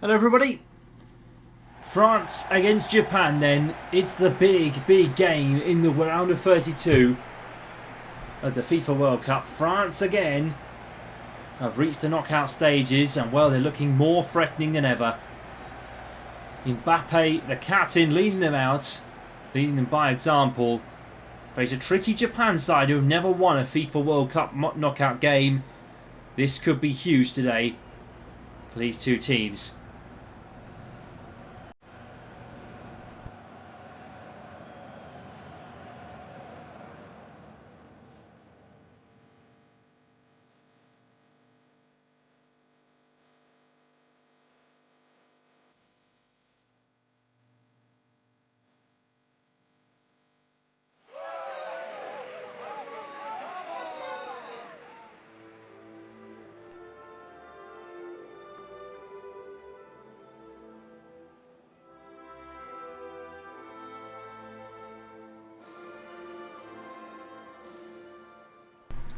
Hello everybody. France against Japan then. It's the big game in the round of 32 of the FIFA World Cup. France again have reached the knockout stages and well, they're looking more threatening than ever. Mbappe, the captain, leading them out, leading them by example. Face a tricky Japan side who have never won a FIFA World Cup knockout game. This could be huge today for these two teams.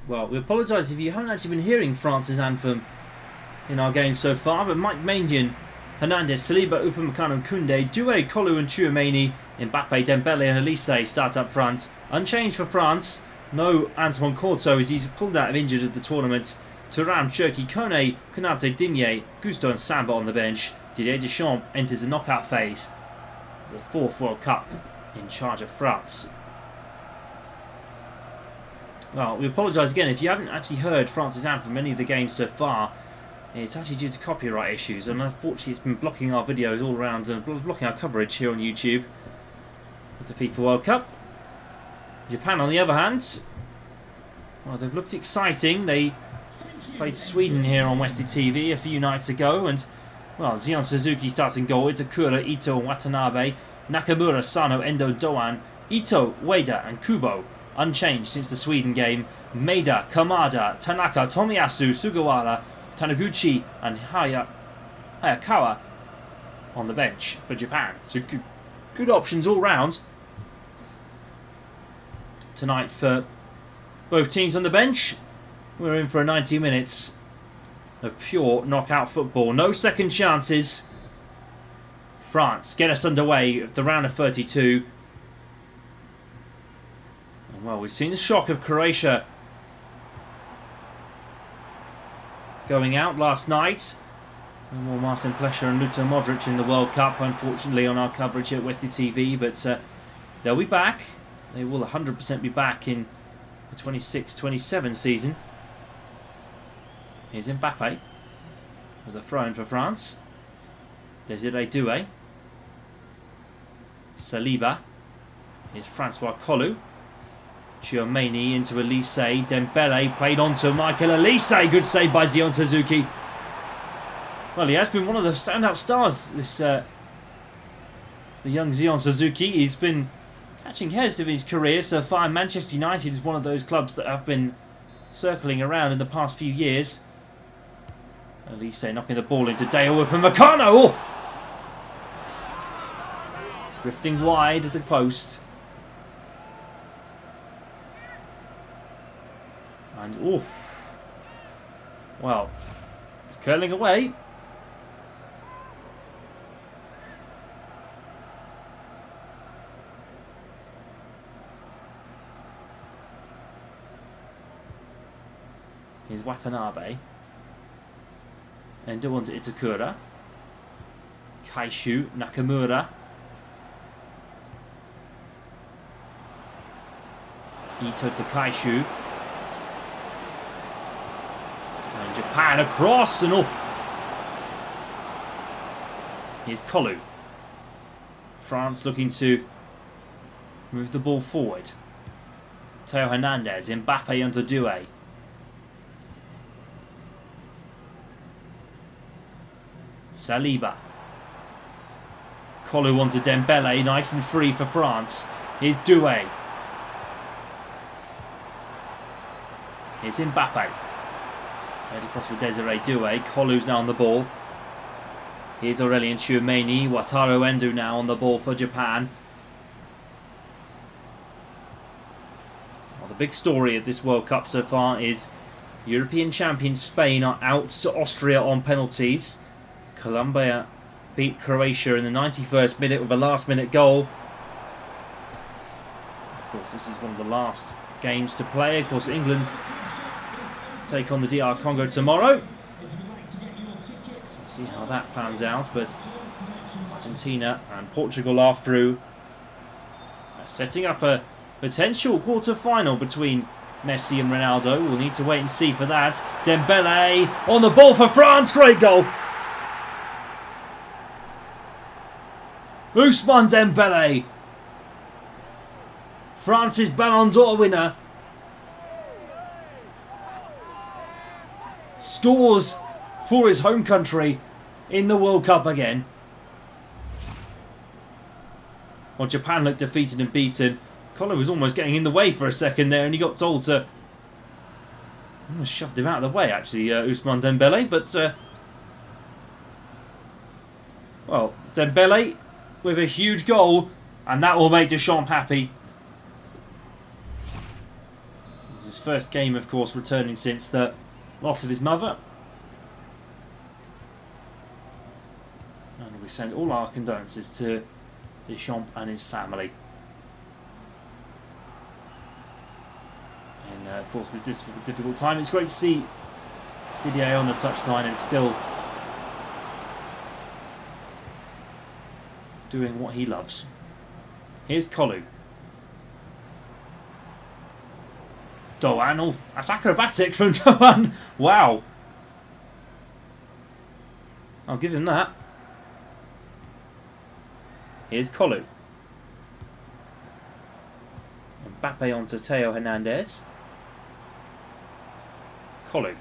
Well, we apologise if you haven't actually been hearing France's anthem in our game so far, but Mike Maignan, Hernandez, Saliba, Upamecano, Koundé, Doué, Kolu and Tchouaméni, Mbappe, Dembele and Elise start up front. Unchanged for France, no Antoine Corto as he's pulled out of injured at the tournament. Thuram, Cherki, Kone, Konate, Digne, Gusto and Samba on the bench. Didier Deschamps enters the knockout phase. The fourth World Cup in charge of France. Well, we apologise again if you haven't actually heard France's anthem from any of the games so far. It's actually due to copyright issues, and unfortunately it's been blocking our videos all around and blocking our coverage here on YouTube with the FIFA World Cup. Japan, on the other hand, well, they've looked exciting. They played Sweden here on Westy TV a few nights ago, and well, Zion Suzuki starting goal. Itakura, Ito, Watanabe, Nakamura, Sano, Endo, Doan, Ito, Ueda, and Kubo. Unchanged since the Sweden game. Maeda, Kamada, Tanaka, Tomiyasu, Sugawara, Taniguchi and Hayakawa on the bench for Japan. So good options all round tonight for both teams on the bench. We're in for 90 minutes of pure knockout football. No second chances. France get us underway of the round of 32. Well, we've seen the shock of Croatia going out last night. No more Marcin Plesher and Luka Modric in the World Cup, unfortunately, on our coverage here at Westy TV. But they'll be back. They will 100% be back in the 26-27 season. Here's Mbappe with a throw-in for France. Desiree Doué. Saliba. Here's Francois Kolu. Tchouaméni into Elise, Dembele played on to Michael Elise. Good save by Zion Suzuki. Well, he has been one of the standout stars. The young Zion Suzuki. He's been catching heads of his career so far. Manchester United is one of those clubs that have been circling around in the past few years. Elise knocking the ball into Dale Upamecano. Oh! Drifting wide at the post. And, oh, well, it's curling away. Here's Watanabe. Endo onto Itakura. Kaishu, Nakamura. Ito to Kaishu. Japan across and here's Kolu. France looking to move the ball forward. Theo Hernandez, Mbappe onto Doué. Saliba. Kolu onto Dembele, nice and free for France. Here's Doué. Here's Mbappe. Head across for Desiree Doué. Kolu's now on the ball. Here's Aurelien Tchouaméni. Wataru Endo now on the ball for Japan. Well, the big story of this World Cup so far is European champions Spain are out to Austria on penalties. Colombia beat Croatia in the 91st minute with a last-minute goal. Of course, this is one of the last games to play. Of course, England take on the DR Congo tomorrow. We'll see how that pans out, but Argentina and Portugal are through, setting up a potential quarter-final between Messi and Ronaldo. We'll need to wait and see for that. Dembele on the ball for France. Great goal. Ousmane Dembele, France's Ballon d'Or winner, scores for his home country in the World Cup again. While Japan looked defeated and beaten, Kolo was almost getting in the way for a second there, and he got told to... almost shoved him out of the way, actually, Ousmane Dembele. But, well, Dembele with a huge goal, and that will make Deschamps happy. It's his first game, of course, returning since the loss of his mother. And we send all our condolences to Deschamps and his family. And of course, this difficult time. It's great to see Didier on the touchline and still doing what he loves. Here's Kolu. Doan. Oh, that's acrobatic from Doan. Wow. I'll give him that. Here's Kolu. Mbappe onto Theo Hernandez. Kolu.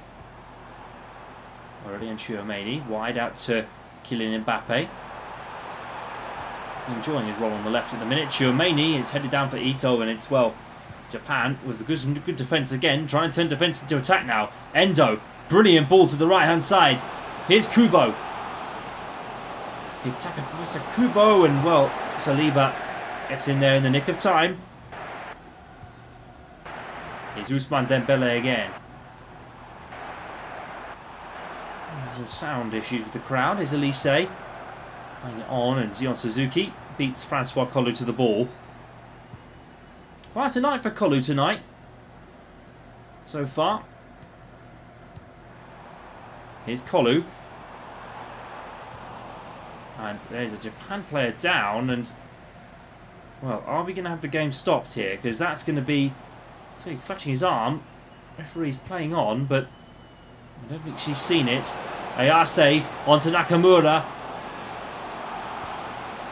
Already on Tchouameni. Wide out to Kylian Mbappe. Enjoying his role on the left at the minute. Tchouameni is headed down for Ito, and it's, well, Japan with a good defence again. Trying to turn defence into attack now. Endo. Brilliant ball to the right hand side. Here's Kubo. He's attacking Professor Kubo, and, well, Saliba gets in there in the nick of time. Here's Ousmane Dembele again. There's some sound issues with the crowd. Here's Elise playing it on, and Zion Suzuki beats Francois Kolu to the ball. Quite a night for Kolu tonight so far. Here's Kolu. And there's a Japan player down, and, well, are we going to have the game stopped here? Because that's going to be... So he's clutching his arm. Referee's playing on, but I don't think she's seen it. Ayase onto Nakamura.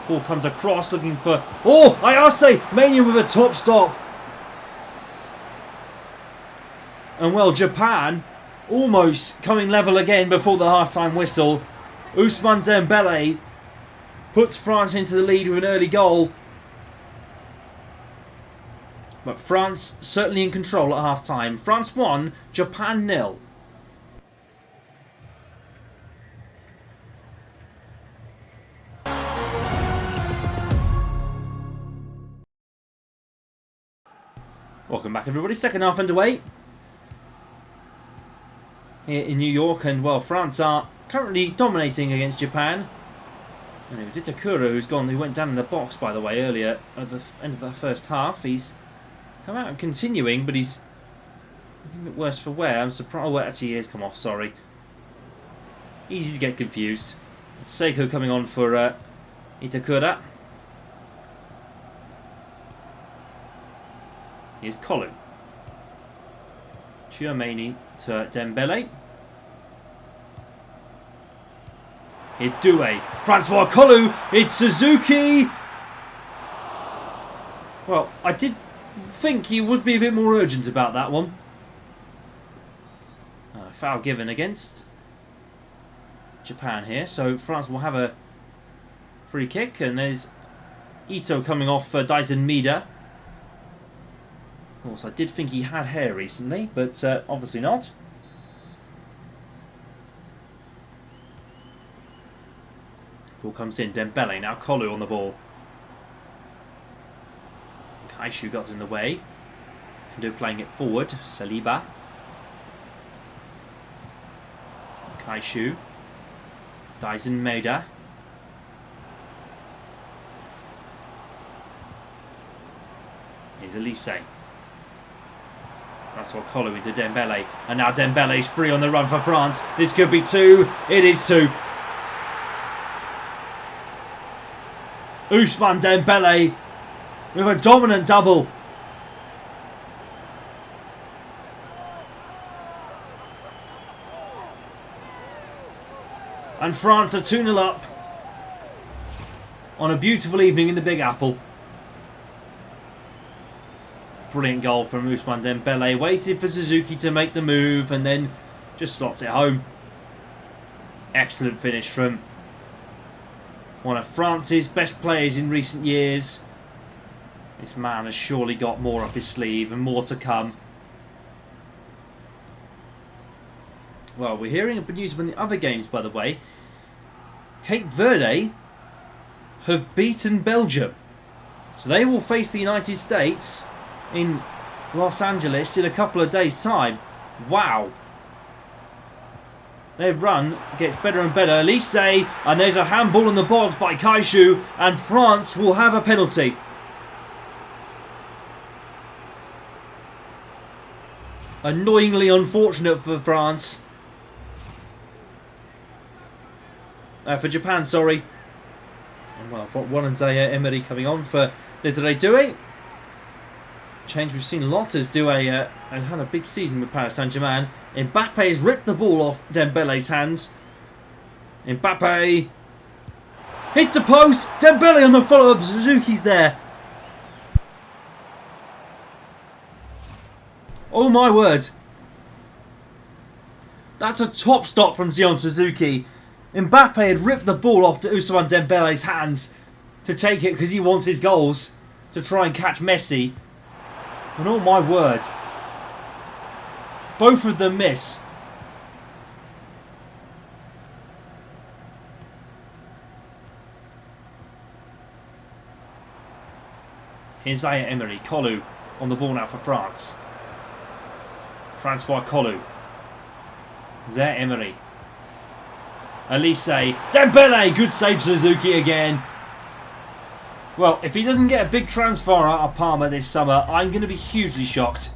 Ball comes across looking for... Oh! Ayase! Mania with a top stop. And, well, Japan almost coming level again before the half-time whistle. Ousmane Dembele puts France into the lead with an early goal. But France certainly in control at half-time. France 1, Japan 0. Welcome back, everybody. Second half underway here in New York, and, well, France are currently dominating against Japan. And it was Itakura who went down in the box, by the way, earlier at the end of the first half. He's come out and continuing, but he's looking a bit worse for wear. I'm surprised. Oh, actually, he has come off, sorry. Easy to get confused. Seiko coming on for Itakura. Here's Kolu. Tchouameni to Dembele. Here's Doué. Francois Kolu. It's Suzuki. Well, I did think he would be a bit more urgent about that one. Foul given against Japan here. So France will have a free kick. And there's Ito coming off for Dyson Mida. Of course, I did think he had hair recently, but obviously not. Ball comes in, Dembele, now Kolu on the ball. Kaishu got in the way. Endo playing it forward, Saliba. Kaishu. Dyson Maeda. Here's Elise. That's what Kolu into Dembele. And now Dembele's free on the run for France. This could be 2. It is 2. Ousmane Dembele with a dominant double. And France are 2-0 up on a beautiful evening in the Big Apple. Brilliant goal from Ousmane Dembele. Waited for Suzuki to make the move and then just slots it home. Excellent finish from one of France's best players in recent years. This man has surely got more up his sleeve and more to come. Well, we're hearing a bit of news from the other games, by the way. Cape Verde have beaten Belgium. So they will face the United States in Los Angeles in a couple of days' time. Wow. Their run gets better and better. Elise, and there's a handball in the box by Kaishu, and France will have a penalty. Annoyingly unfortunate for France. For Japan, sorry. Well, I've got one and Zaire Emery coming on for Desiree Doué. Change, we've seen Lotters do had a big season with Paris Saint-Germain. Mbappe has ripped the ball off Dembele's hands. Mbappe hits the post. Dembele on the follow-up. Suzuki's there. Oh my word. That's a top stop from Zion Suzuki. Mbappe had ripped the ball off to Ousmane Dembele's hands to take it because he wants his goals to try and catch Messi. And oh my word. Both of them miss. Here's Zaire Emery. Kolu on the ball now for France. Francois Kolu. Zaire Emery. Elise. Dembele! Good save, Suzuki again. Well, if he doesn't get a big transfer out of Parma this summer, I'm going to be hugely shocked.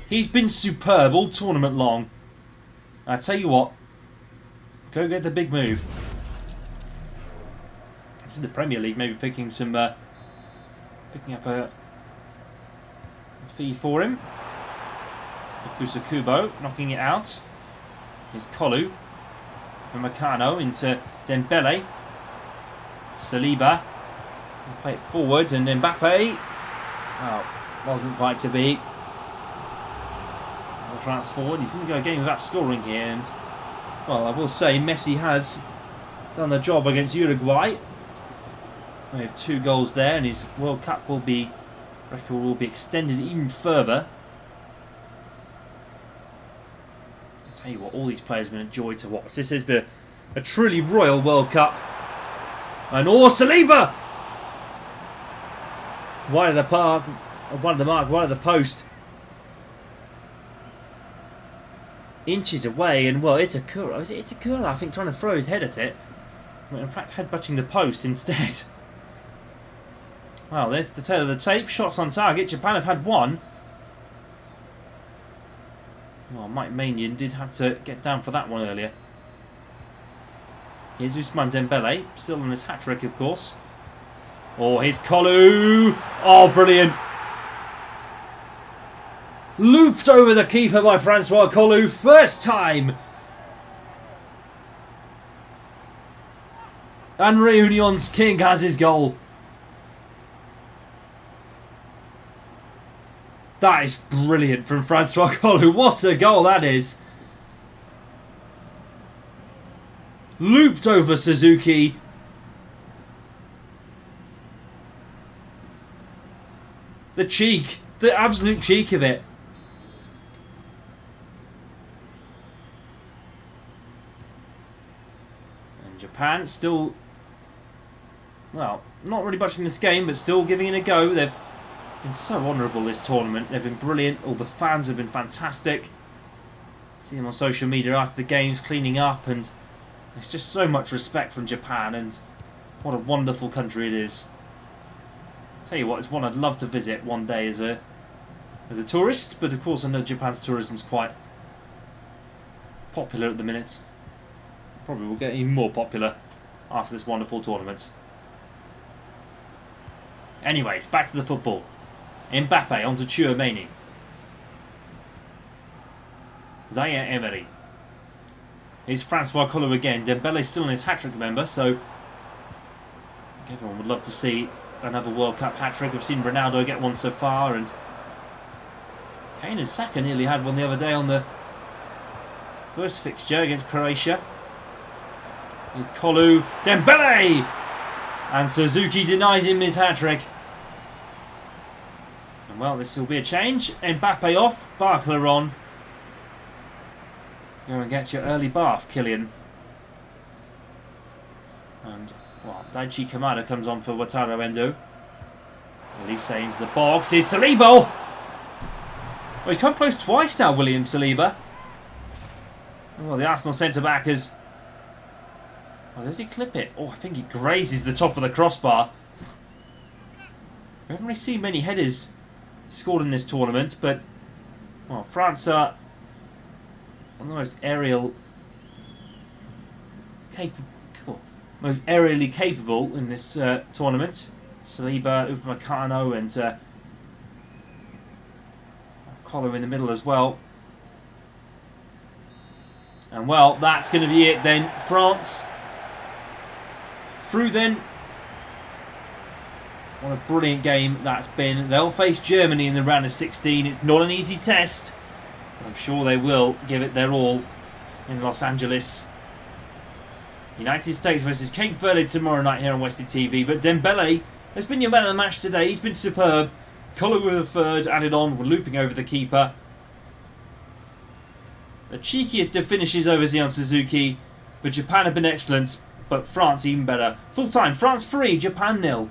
He's been superb all tournament long. I tell you what, go get the big move. It's in the Premier League, maybe picking up a fee for him. Fusakubo knocking it out. Here's Kolu from Meccano into Dembele. Saliba. Play it forward and Mbappe. Oh, wasn't quite to be. Trans forward. He's going to go a game without scoring here, and well, I will say Messi has done the job against Uruguay. We have 2 goals there, and his World Cup record will be extended even further. I'll tell you what, all these players have been a joy to watch. This has been a truly royal World Cup. And Saliba! Wide of the park, wide of the mark, wide of the post. Inches away, and well, Itakura. Is it Itakura? I think trying to throw his head at it. Well, in fact, headbutting the post instead. Well, there's the tail of the tape. Shots on target. Japan have had 1. Well, Mike Maignan did have to get down for that one earlier. Here's Ousmane Dembele, still on his hat-trick, of course. Oh, here's Kolu. Oh, brilliant. Looped over the keeper by Francois Kolu. First time. And Reunion's king has his goal. That is brilliant from Francois Kolu. What a goal that is. Looped over Suzuki. The cheek. The absolute cheek of it. And Japan still, well, not really much in this game, but still giving it a go. They've been so honourable this tournament. They've been brilliant. All the fans have been fantastic. See them on social media after the games, cleaning up and It's just so much respect from Japan, and what a wonderful country it is. Tell you what, it's one I'd love to visit one day as a tourist, but of course I know Japan's tourism's quite popular at the minute. Probably will get even more popular after this wonderful tournament. Anyways, back to the football. Mbappe onto Tchouaméni. Zaire Emery. Here's Francois Collou again. Dembele's still in his hat-trick, remember, so everyone would love to see another World Cup hat-trick. We've seen Ronaldo get one so far, and Kane and Saka nearly had one the other day on the first fixture against Croatia. Here's Collou. Dembele! And Suzuki denies him his hat-trick. And well, this will be a change. Mbappe off, Barkler on. Go and get your early bath, Kylian. And, well, Daichi Kamada comes on for Wataru Endo. Elise into the box. Here's Saliba! Well, he's come close twice now, William Saliba. Well, the Arsenal centre-back has... Oh, does he clip it? Oh, I think he grazes the top of the crossbar. We haven't really seen many headers scored in this tournament, but... Well, France are one of the most most aerially capable in this tournament. Saliba, Upamecano, and Collou in the middle as well. And well, that's going to be it then. France through then. What a brilliant game that's been. They'll face Germany in the round of 16. It's not an easy test, but I'm sure they will give it their all in Los Angeles. United States versus Cape Verde tomorrow night here on Westy TV. But Dembele has been your man of the match today. He's been superb. Collou with a third added on. We're looping over the keeper. The cheekiest of finishes over Zion Suzuki. But Japan have been excellent. But France even better. Full time, France 3, Japan 0.